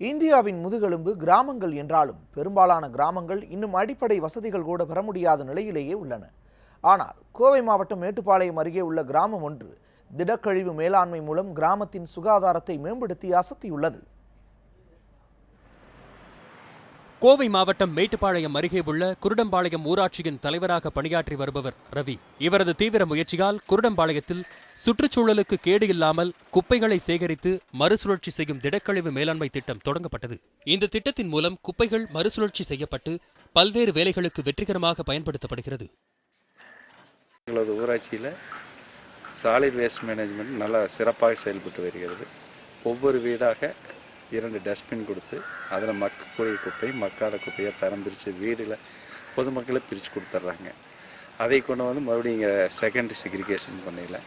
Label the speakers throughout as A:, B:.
A: இந்தியாவின் முதுகெலும்பு கிராமங்கள் என்றாலும் பெரும்பாலான கிராமங்கள் இன்னும் அடிப்படை வசதிகள் கூட பெற முடியாத நிலையிலேயே உள்ளன. ஆனால் கோவை மாவட்டம் மேட்டுப்பாளையம் அருகே உள்ள கிராமம் ஒன்று திடக்கழிவு மேலாண்மை மூலம் கிராமத்தின் சுகாதாரத்தை மேம்படுத்தி அசத்தியுள்ளது.
B: கோவை மாவட்டம் மேட்டுப்பாளையம் அருகே உள்ள குருடம்பாளையம் ஊராட்சியின் தலைவராக பணியாற்றி வருபவர் ரவி. இவரது தீவிர முயற்சியால் குருடம்பாளையத்தில் சுற்றுச்சூழலுக்கு கேடு இல்லாமல் குப்பைகளை சேகரித்து மறுசுழற்சி செய்யும் திடக்கழிவு மேலாண்மை திட்டம் தொடங்கப்பட்டது. இந்த திட்டத்தின் மூலம் குப்பைகள் மறுசுழற்சி செய்யப்பட்டு பல்வேறு வேலைகளுக்கு வெற்றிகரமாக பயன்படுத்தப்படுகிறது.
C: எங்களது ஊராட்சியில் சாலிட் வேஸ்ட் மேனேஜ்மெண்ட் நல்லா சிறப்பாக செயல்பட்டு வருகிறது. ஒவ்வொரு வீடாக 2 டஸ்ட்பின் கொடுத்து அதில் மக்கக்கூடிய குப்பை மக்காத குப்பையை தரம் பிரித்து வீடில் பொதுமக்களை பிரித்து கொடுத்துட்றாங்க. அதை கொண்டு வந்து மறுபடியும் இங்கே செகண்டரி செக்ரிகேஷன் பண்ணல.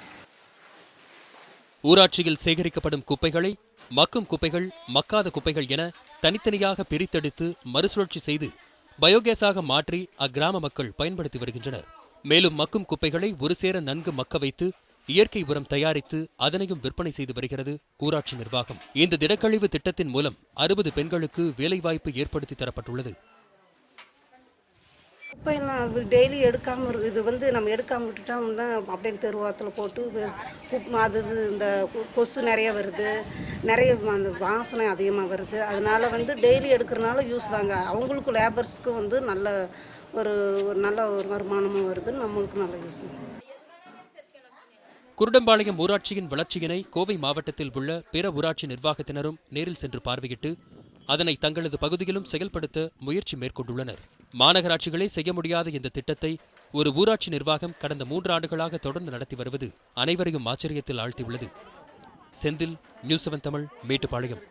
B: ஊராட்சியில் சேகரிக்கப்படும் குப்பைகளை மக்கும் குப்பைகள் மக்காத குப்பைகள் என தனித்தனியாக பிரித்தெடுத்து மறுசுழற்சி செய்து பயோகேஸாக மாற்றி அக்கிராம மக்கள் பயன்படுத்தி வருகின்றனர். மேலும் மக்கும் குப்பைகளை ஒரு சேர நன்கு மக்க வைத்து இயற்கை உரம் தயாரித்து அதனையும் விற்பனை செய்து வருகிறது ஊராட்சி நிர்வாகம். இந்த திடக்கழிவு திட்டத்தின் மூலம் 60 பெண்களுக்கு வேலைவாய்ப்பு ஏற்படுத்தி தரப்பட்டுள்ளது.
D: குப்பையெல்லாம் அது டெய்லி எடுக்காமல் இது நம்ம எடுக்காமல் விட்டுட்டோம்னா அப்படியே தெருவாரத்தில் போட்டு அது இந்த கொசு நிறைய வருது, நிறைய அந்த வாசனை அதிகமாக வருது. அதனால டெய்லி எடுக்கிறனால யூஸ் தாங்க. அவங்களுக்கும் லேபர்ஸ்க்கும் நல்ல ஒரு வருமானமும் வருது, நம்மளுக்கு நல்ல யூஸ்.
B: குருடம்பாளையம் ஊராட்சியின் வளர்ச்சியினை கோவை மாவட்டத்தில் உள்ள பிற ஊராட்சி நிர்வாகத்தினரும் நேரில் சென்று பார்வையிட்டு அதனை தங்களது பகுதியிலும் செயல்படுத்த முயற்சி மேற்கொண்டுள்ளனர். மாநகராட்சிகளே செய்ய முடியாத இந்த திட்டத்தை ஒரு ஊராட்சி நிர்வாகம் கடந்த 3 ஆண்டுகளாக தொடர்ந்து நடத்தி வருவது அனைவரையும் ஆச்சரியத்தில் ஆழ்த்தியுள்ளது. செந்தில், நியூஸ் 7 தமிழ், மேட்டுப்பாளையம்.